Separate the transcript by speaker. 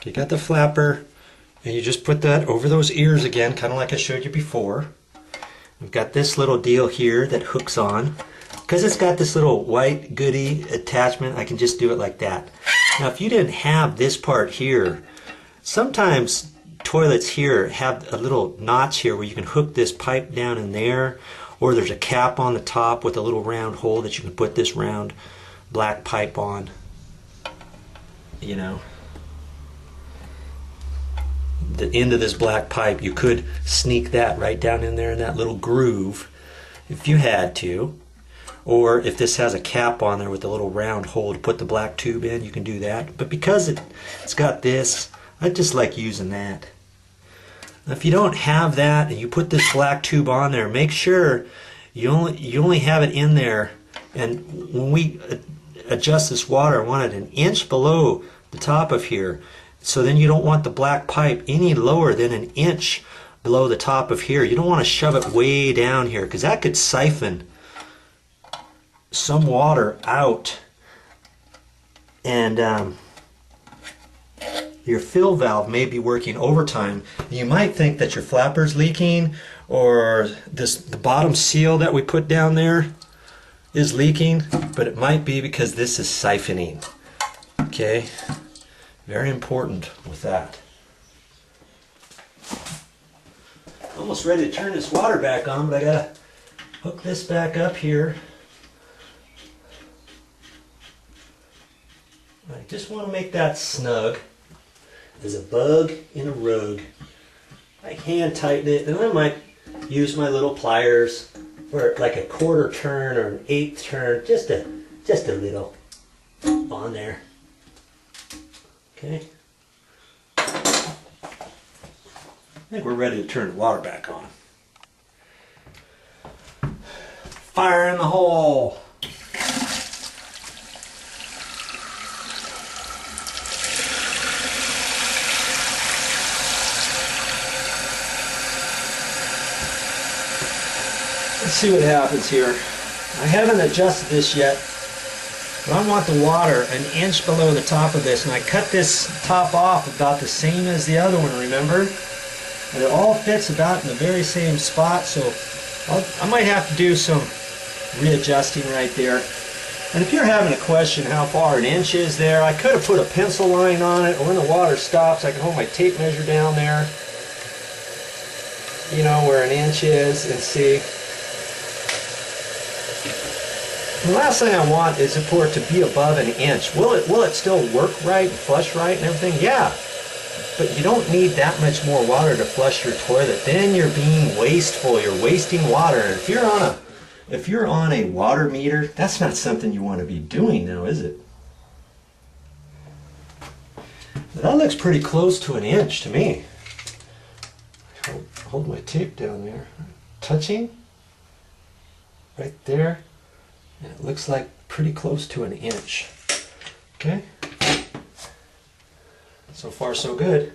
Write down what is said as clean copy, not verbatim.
Speaker 1: You got the flapper, and you just put that over those ears again, kind of like I showed you before. We've got this little deal here that hooks on. Because it's got this little white goody attachment, I can just do it like that. Now if you didn't have this part here, sometimes toilets here have a little notch here where you can hook this pipe down in there, or there's a cap on the top with a little round hole that you can put this round black pipe on. You know, the end of this black pipe, you could sneak that right down in there in that little groove if you had to. Or if this has a cap on there with a little round hole to put the black tube in, you can do that. But because it's got this, I just like using that. Now, if you don't have that and you put this black tube on there, make sure you only have it in there. And when we adjust this water, I want it an inch below the top of here. So then you don't want the black pipe any lower than an inch below the top of here. You don't want to shove it way down here because that could siphon some water out, and your fill valve may be working overtime. You might think that your flapper's leaking, or the bottom seal that we put down there is leaking, but it might be because this is siphoning. Okay, very important with that. Almost ready to turn this water back on, but I gotta hook this back up here. I just want to make that snug as a bug in a rug. I hand tighten it, and I might use my little pliers for like a quarter turn or an eighth turn, just a little on there. Okay. I think we're ready to turn the water back on. Fire in the hole. Let's see what happens here. I haven't adjusted this yet, but I want the water an inch below the top of this, and I cut this top off about the same as the other one, remember? And it all fits about in the very same spot, so I might have to do some readjusting right there. And if you're having a question how far an inch is there, I could have put a pencil line on it, or when the water stops I can hold my tape measure down there, you know, where an inch is, and see. The last thing I want is for it to be above an inch. Will it still work right and flush right and everything? Yeah. But you don't need that much more water to flush your toilet. Then you're being wasteful. You're wasting water. And if you're on a water meter, that's not something you want to be doing now, is it? That looks pretty close to an inch to me. Hold my tape down there. Touching. Right there. And it looks like pretty close to an inch. Okay? So far so good.